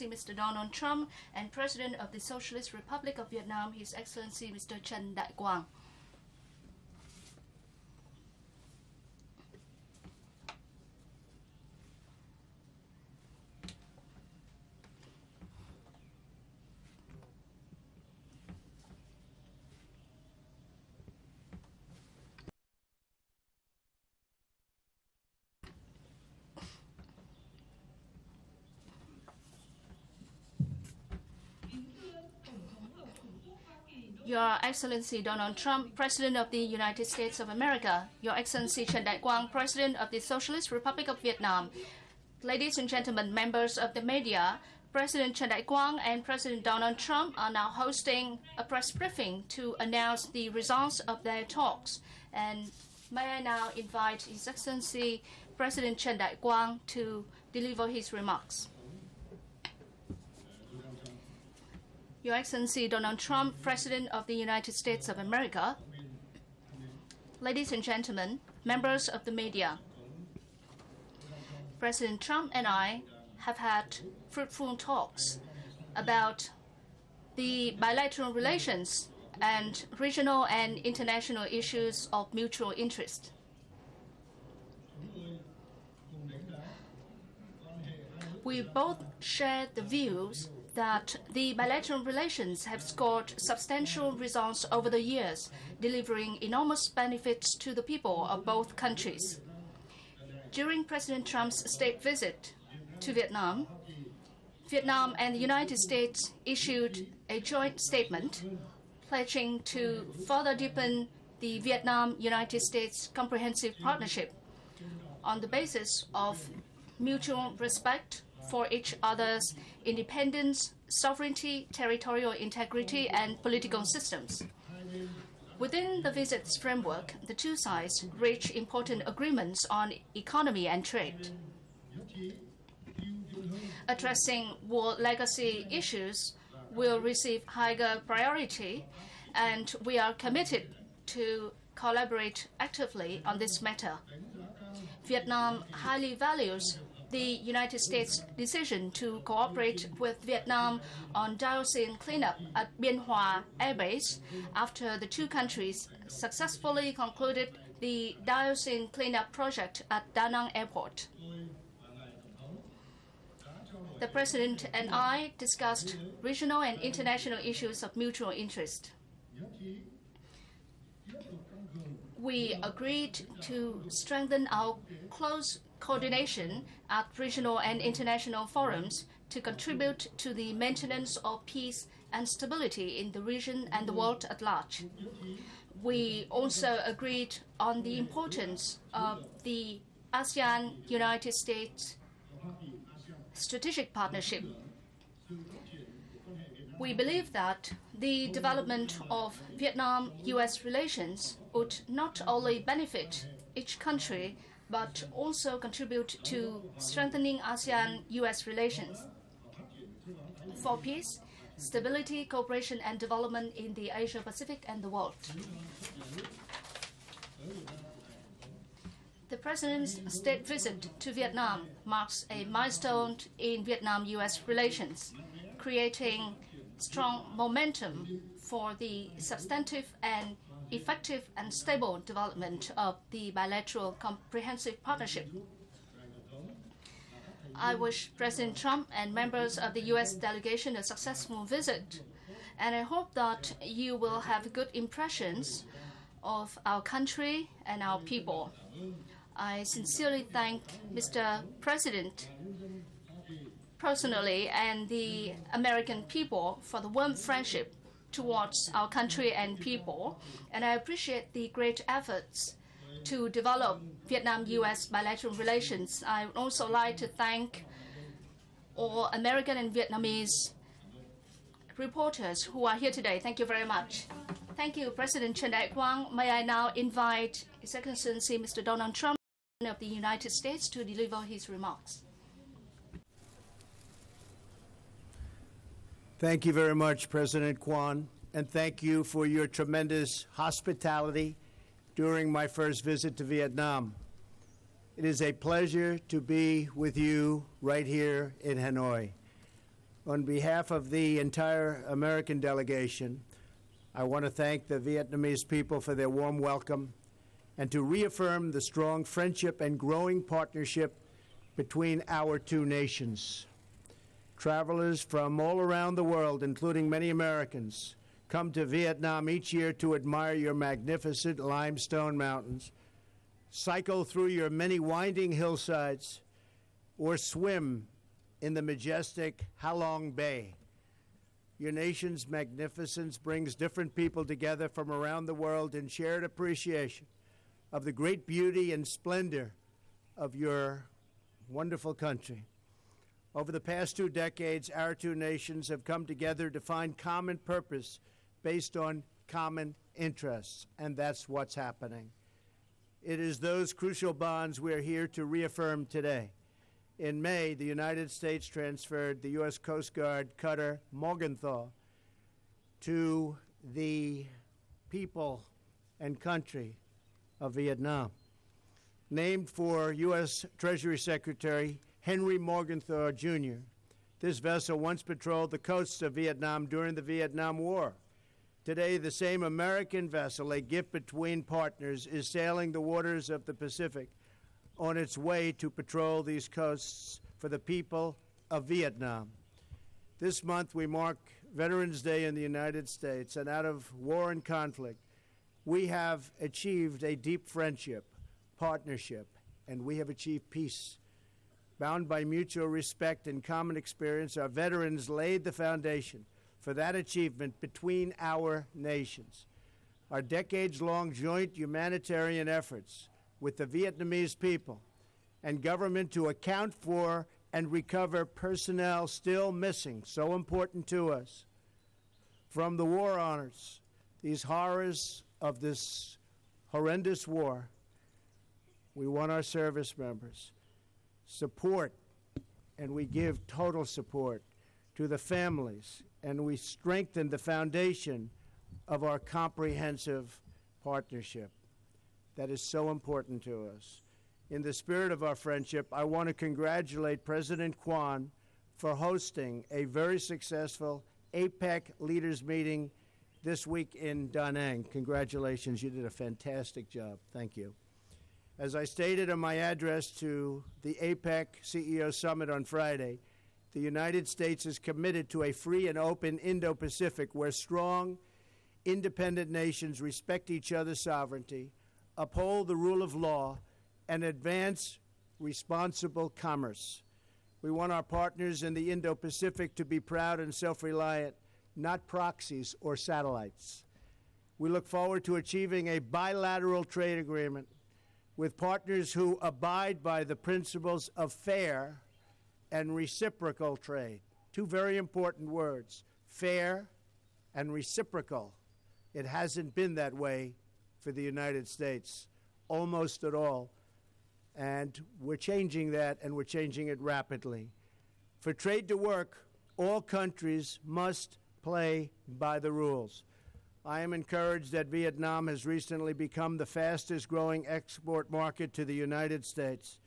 Excellency Mr. Donald Trump, and President of the Socialist Republic of Vietnam, His Excellency Mr. Trần Đại Quang. Your Excellency Donald Trump, President of the United States of America, Your Excellency Trần Đại Quang, President of the Socialist Republic of Vietnam, ladies and gentlemen, members of the media, President Trần Đại Quang and President Donald Trump are now hosting a press briefing to announce the results of their talks. And may I now invite His Excellency President Trần Đại Quang to deliver his remarks. Your Excellency Donald Trump, President of the United States of America, ladies and gentlemen, members of the media, President Trump and I have had fruitful talks about the bilateral relations and regional and international issues of mutual interest. We both share the views that the bilateral relations have scored substantial results over the years, delivering enormous benefits to the people of both countries. During President Trump's state visit to Vietnam, Vietnam and the United States issued a joint statement pledging to further deepen the Vietnam-United States Comprehensive Partnership on the basis of mutual respect for each other's independence, sovereignty, territorial integrity, and political systems. Within the visit's framework, the two sides reached important agreements on economy and trade. Addressing war legacy issues will receive higher priority, and we are committed to collaborate actively on this matter. Vietnam highly values the United States' decision to cooperate with Vietnam on dioxin cleanup at Bien Hoa Air Base after the two countries successfully concluded the dioxin cleanup project at Da Nang Airport. The President and I discussed regional and international issues of mutual interest. We agreed to strengthen our close coordination at regional and international forums to contribute to the maintenance of peace and stability in the region and the world at large. We also agreed on the importance of the ASEAN-United States strategic partnership. We believe that the development of Vietnam-US relations would not only benefit each country, but also contribute to strengthening ASEAN-US relations for peace, stability, cooperation, and development in the Asia-Pacific and the world. The President's state visit to Vietnam marks a milestone in Vietnam-US relations, creating strong momentum for the substantive and effective and stable development of the bilateral comprehensive partnership. I wish President Trump and members of the U.S. delegation a successful visit, and I hope that you will have good impressions of our country and our people. I sincerely thank Mr. President personally and the American people for the warm friendship towards our country and people, and I appreciate the great efforts to develop Vietnam-US bilateral relations. I would also like to thank all American and Vietnamese reporters who are here today. Thank you very much. Thank you, President Trần Đại Quang. May I now invite His Excellency Mr. Donald Trump of the United States to deliver his remarks. Thank you very much, President Quang, and thank you for your tremendous hospitality during my first visit to Vietnam. It is a pleasure to be with you right here in Hanoi. On behalf of the entire American delegation, I want to thank the Vietnamese people for their warm welcome and to reaffirm the strong friendship and growing partnership between our two nations. Travelers from all around the world, including many Americans, come to Vietnam each year to admire your magnificent limestone mountains, cycle through your many winding hillsides, or swim in the majestic Ha Long Bay. Your nation's magnificence brings different people together from around the world in shared appreciation of the great beauty and splendor of your wonderful country. Over the past 2 decades, our two nations have come together to find common purpose based on common interests, and that's what's happening. It is those crucial bonds we're here to reaffirm today. In May, the United States transferred the U.S. Coast Guard cutter Morgenthau to the people and country of Vietnam. Named for U.S. Treasury Secretary Henry Morgenthau, Jr., this vessel once patrolled the coasts of Vietnam during the Vietnam War. Today, the same American vessel, a gift between partners, is sailing the waters of the Pacific on its way to patrol these coasts for the people of Vietnam. This month, we mark Veterans Day in the United States, and out of war and conflict, we have achieved a deep friendship, partnership, and we have achieved peace. Bound by mutual respect and common experience, our veterans laid the foundation for that achievement between our nations. Our decades-long joint humanitarian efforts with the Vietnamese people and government to account for and recover personnel still missing, so important to us. From the war honors, these horrors of this horrendous war, we want our service members support, and we give total support to the families, and we strengthen the foundation of our comprehensive partnership that is so important to us. In the spirit of our friendship, I want to congratulate President Quang for hosting a very successful APEC leaders meeting this week in Da Nang. Congratulations, you did a fantastic job. Thank you. As I stated in my address to the APEC CEO Summit on Friday, the United States is committed to a free and open Indo-Pacific where strong, independent nations respect each other's sovereignty, uphold the rule of law, and advance responsible commerce. We want our partners in the Indo-Pacific to be proud and self-reliant, not proxies or satellites. We look forward to achieving a bilateral trade agreement with partners who abide by the principles of fair and reciprocal trade. Two very important words, fair and reciprocal. It hasn't been that way for the United States, almost at all. And we're changing that, and we're changing it rapidly. For trade to work, all countries must play by the rules. I am encouraged that Vietnam has recently become the fastest growing export market to the United States.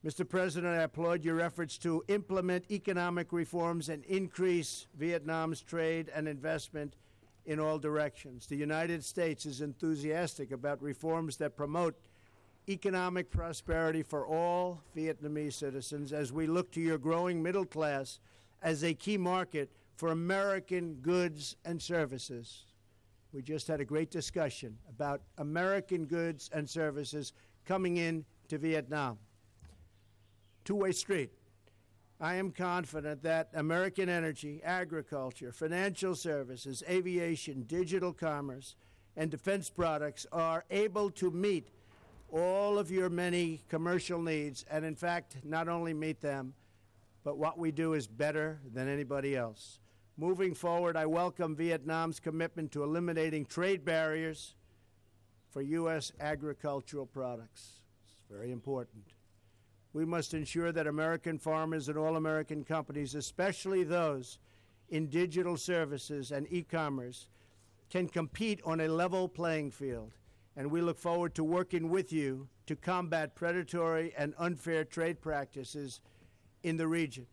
Mr. President, I applaud your efforts to implement economic reforms and increase Vietnam's trade and investment in all directions. The United States is enthusiastic about reforms that promote economic prosperity for all Vietnamese citizens as we look to your growing middle class as a key market for American goods and services. We just had a great discussion about American goods and services coming in to Vietnam. Two-way street. I am confident that American energy, agriculture, financial services, aviation, digital commerce, and defense products are able to meet all of your many commercial needs, and in fact, not only meet them, but what we do is better than anybody else. Moving forward, I welcome Vietnam's commitment to eliminating trade barriers for U.S. agricultural products. It's very important. We must ensure that American farmers and all American companies, especially those in digital services and e-commerce, can compete on a level playing field. And we look forward to working with you to combat predatory and unfair trade practices in the region.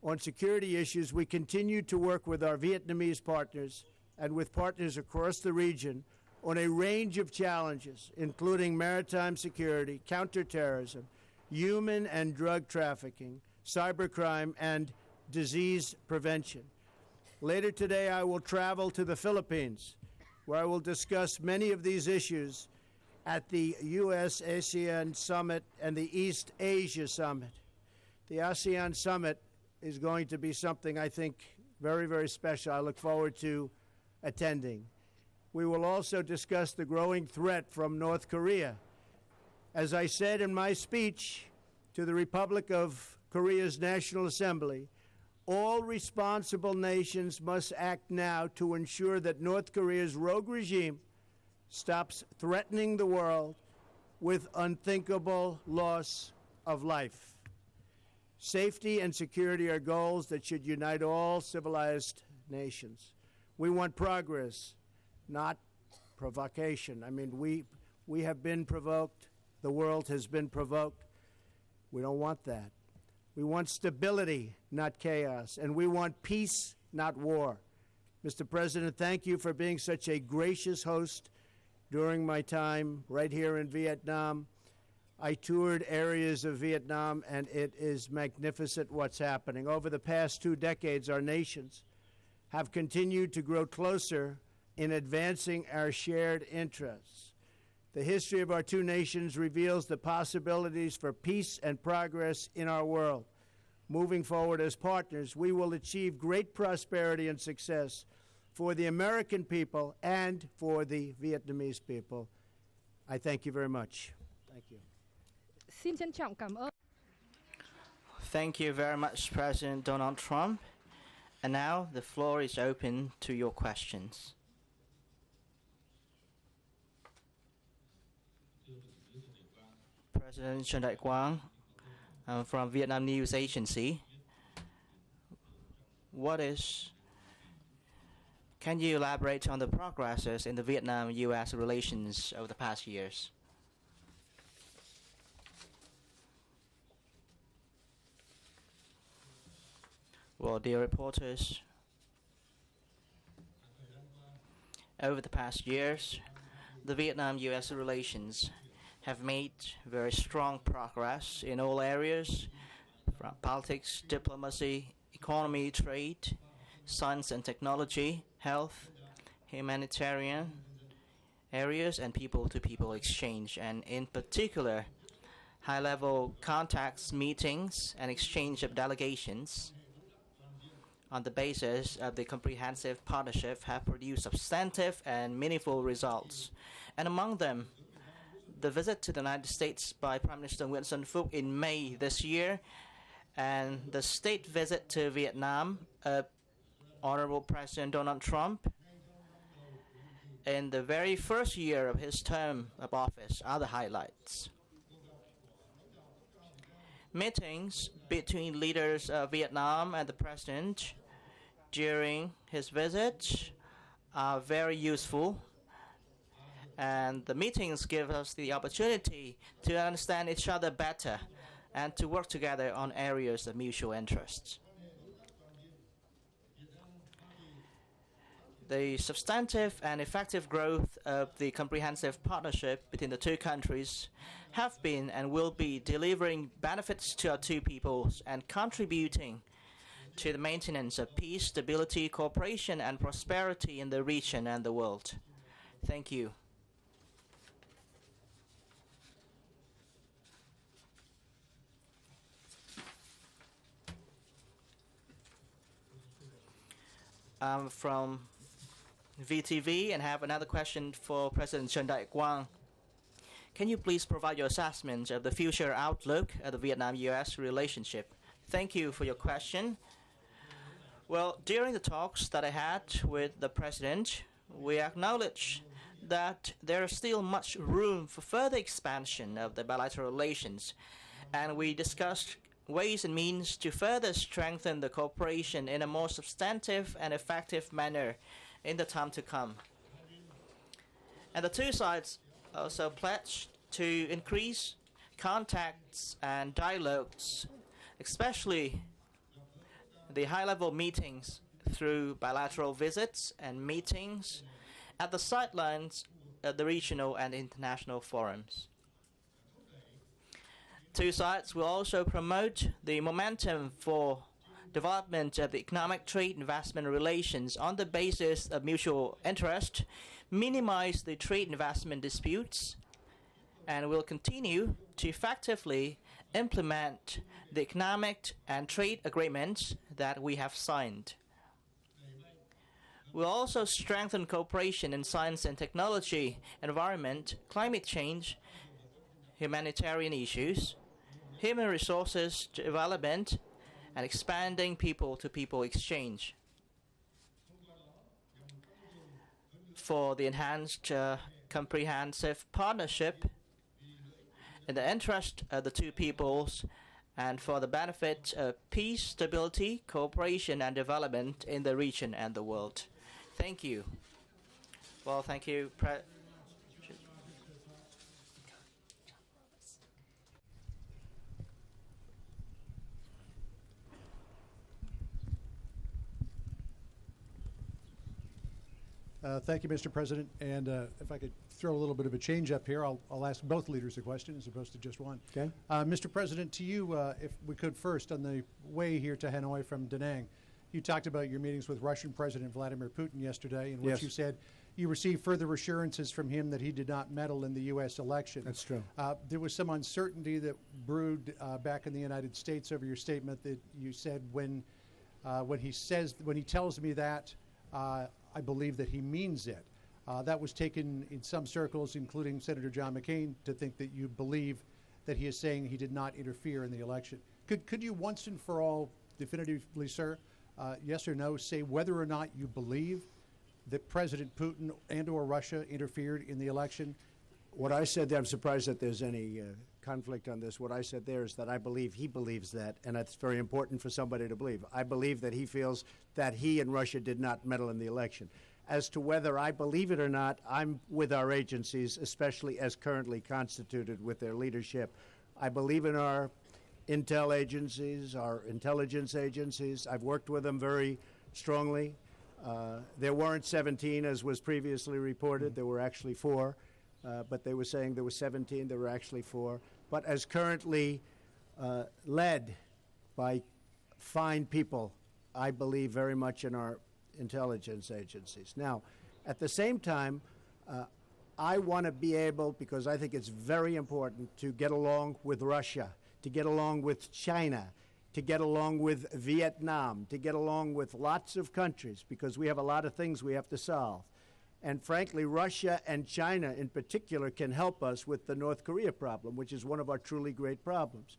On security issues, we continue to work with our Vietnamese partners and with partners across the region on a range of challenges, including maritime security, counterterrorism, human and drug trafficking, cybercrime, and disease prevention. Later today, I will travel to the Philippines, where I will discuss many of these issues at the U.S.-ASEAN Summit and the East Asia Summit. The ASEAN Summit is going to be something I think very, very special. I look forward to attending. We will also discuss the growing threat from North Korea. As I said in my speech to the Republic of Korea's National Assembly, all responsible nations must act now to ensure that North Korea's rogue regime stops threatening the world with unthinkable loss of life. Safety and security are goals that should unite all civilized nations. We want progress, not provocation. I mean, we have been provoked. The world has been provoked. We don't want that. We want stability, not chaos. And we want peace, not war. Mr. President, thank you for being such a gracious host during my time right here in Vietnam. I toured areas of Vietnam, and it is magnificent what's happening. Over the past 2 decades, our nations have continued to grow closer in advancing our shared interests. The history of our 2 nations reveals the possibilities for peace and progress in our world. Moving forward as partners, we will achieve great prosperity and success for the American people and for the Vietnamese people. I thank you very much. Thank you. Xin trân trọng cảm ơn. Thank you very much, President Donald Trump. And now the floor is open to your questions. President Trần Đại Quang from Vietnam News Agency. Can you elaborate on the progresses in the Vietnam-U.S. relations over the past years? Well, dear reporters, over the past years, the Vietnam-U.S. relations have made very strong progress in all areas, from politics, diplomacy, economy, trade, science and technology, health, humanitarian areas, and people-to-people exchange, and in particular, high-level contacts, meetings, and exchange of delegations on the basis of the comprehensive partnership have produced substantive and meaningful results. And among them, the visit to the United States by Prime Minister Nguyễn Xuân Phúc in May this year, and the state visit to Vietnam of Honorable President Donald Trump in the very first year of his term of office are the highlights. Meetings between leaders of Vietnam and the President during his visit are very useful, and the meetings give us the opportunity to understand each other better and to work together on areas of mutual interest. The substantive and effective growth of the comprehensive partnership between the 2 countries have been and will be delivering benefits to our 2 peoples and contributing to the maintenance of peace, stability, cooperation, and prosperity in the region and the world. Thank you. I'm from VTV and have another question for President Trần Đại Quang. Can you please provide your assessment of the future outlook of the Vietnam-U.S. relationship? Thank you for your question. Well, during the talks that I had with the President, we acknowledged that there is still much room for further expansion of the bilateral relations, and we discussed ways and means to further strengthen the cooperation in a more substantive and effective manner in the time to come. And the 2 sides also pledged to increase contacts and dialogues, especially the high-level meetings through bilateral visits and meetings at the sidelines of the regional and international forums. Two sides will also promote the momentum for development of the economic trade investment relations on the basis of mutual interest, minimize the trade investment disputes, and will continue to effectively implement the economic and trade agreements that we have signed. We'll also strengthen cooperation in science and technology, environment, climate change, humanitarian issues, human resources development, and expanding people-to-people exchange. For the enhanced comprehensive partnership in the interest of the two peoples and for the benefit of peace, stability, cooperation, and development in the region and the world. Thank you. Well, thank you, Thank you, Mr. President. And if I could throw a little bit of a change up here, I'll ask both leaders a question as opposed to just one. Okay. Mr. President, to you, if we could first, on the way here to Hanoi from Da Nang, you talked about your meetings with Russian President Vladimir Putin yesterday, in which Yes. you said you received further assurances from him that he did not meddle in the U.S. election. That's true. There was some uncertainty that brewed back in the United States over your statement that you said when he tells me that, I believe that he means it. That was taken in some circles, including Senator John McCain, to think that you believe that he is saying he did not interfere in the election. Could you once and for all, definitively, sir, yes or no, say whether or not you believe that President Putin and or Russia interfered in the election? What I said there, I'm surprised that there's any conflict on this. What I said there is that I believe he believes that, and that's very important for somebody to believe. I believe that he feels that he and Russia did not meddle in the election. As to whether I believe it or not, I'm with our agencies, especially as currently constituted with their leadership. I believe in our intel agencies, our intelligence agencies. I've worked with them very strongly. There weren't 17, as was previously reported. There were actually 4. But they were saying there were 17. There were actually 4. But as currently led by fine people, I believe very much in our intelligence agencies. Now, at the same time, I want to be able, because I think it's very important, to get along with Russia, to get along with China, to get along with Vietnam, to get along with lots of countries, because we have a lot of things we have to solve. And frankly, Russia and China in particular can help us with the North Korea problem, which is one of our truly great problems.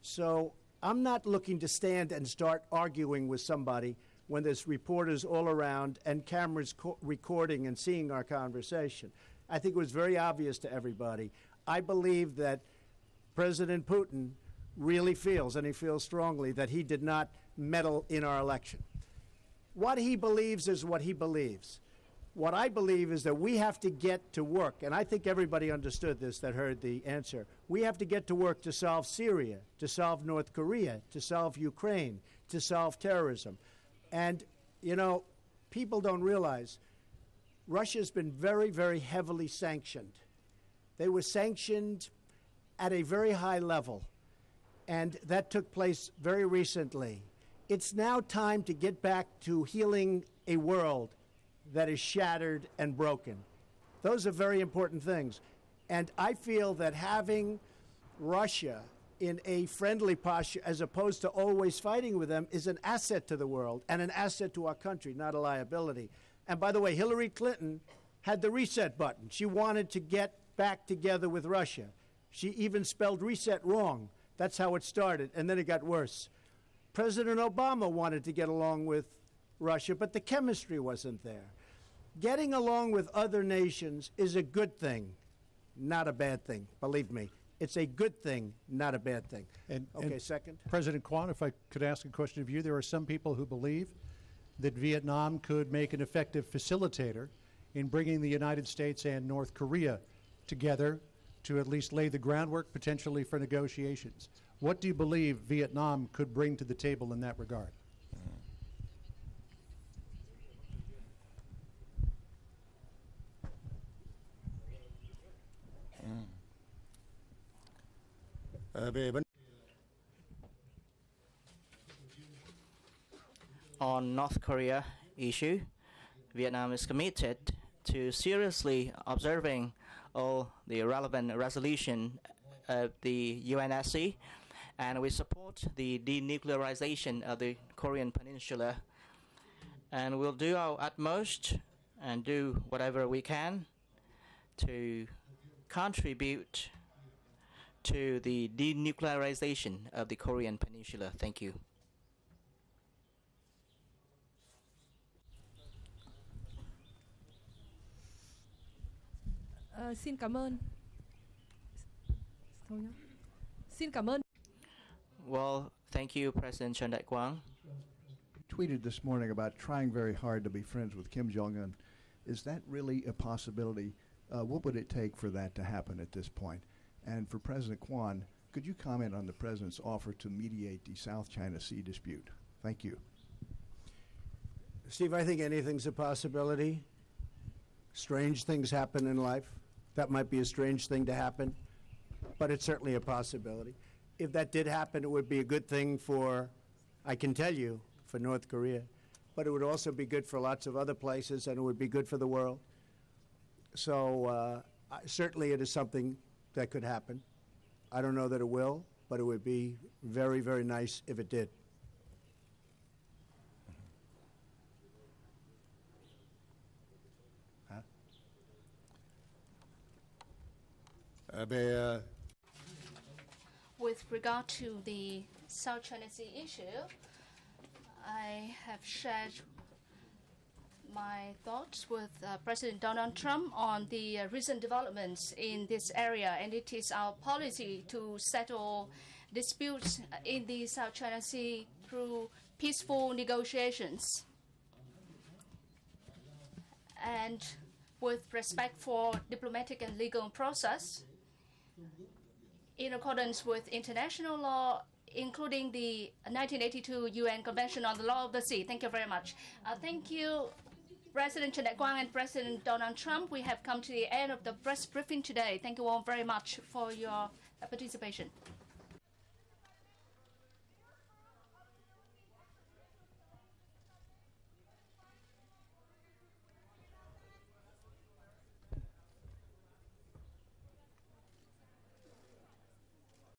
So I'm not looking to stand and start arguing with somebody when there's reporters all around and cameras recording and seeing our conversation. I think it was very obvious to everybody. I believe that President Putin really feels, and he feels strongly, that he did not meddle in our election. What he believes is what he believes. What I believe is that we have to get to work, and I think everybody understood this that heard the answer. We have to get to work to solve Syria, to solve North Korea, to solve Ukraine, to solve terrorism. And, you know, people don't realize Russia's been very, very heavily sanctioned. They were sanctioned at a very high level, and that took place very recently. It's now time to get back to healing a world that is shattered and broken. Those are very important things. And I feel that having Russia in a friendly posture as opposed to always fighting with them is an asset to the world and an asset to our country, not a liability. And by the way, Hillary Clinton had the reset button. She wanted to get back together with Russia. She even spelled reset wrong. That's how it started, and then it got worse. President Obama wanted to get along with Russia, but the chemistry wasn't there. Getting along with other nations is a good thing, not a bad thing. Believe me, it's a good thing, not a bad thing. Okay, second. President Kwan, if I could ask a question of you, there are some people who believe that Vietnam could make an effective facilitator in bringing the United States and North Korea together to at least lay the groundwork potentially for negotiations. What do you believe Vietnam could bring to the table in that regard? On North Korea issue, Vietnam is committed to seriously observing all the relevant resolution of the UNSC, and we support the denuclearization of the Korean Peninsula, and we'll do our utmost and do whatever we can to contribute to the denuclearization of the Korean Peninsula. Thank you. Xin cảm ơn. Thôi nhá. Xin cảm ơn. Well, thank you, President Trần Đại Quang. Tweeted this morning about trying very hard to be friends with Kim Jong-un. Is that really a possibility? What would it take for that to happen at this point? And for President Kwan, could you comment on the President's offer to mediate the South China Sea dispute? Thank you. Steve, I think anything's a possibility. Strange things happen in life. That might be a strange thing to happen, but it's certainly a possibility. If that did happen, it would be a good thing for, I can tell you, for North Korea, but it would also be good for lots of other places, and it would be good for the world. So certainly it is something that could happen. I don't know that it will, but it would be very, very nice if it did. With regard to the South China Sea issue, I have shared my thoughts with President Donald Trump on the recent developments in this area, and it is our policy to settle disputes in the South China Sea through peaceful negotiations and with respect for diplomatic and legal process in accordance with international law, including the 1982 UN Convention on the Law of the Sea. Thank you very much. Thank you, President Trần Đại Quang and President Donald Trump. We have come to the end of the press briefing today. Thank you all very much for your participation.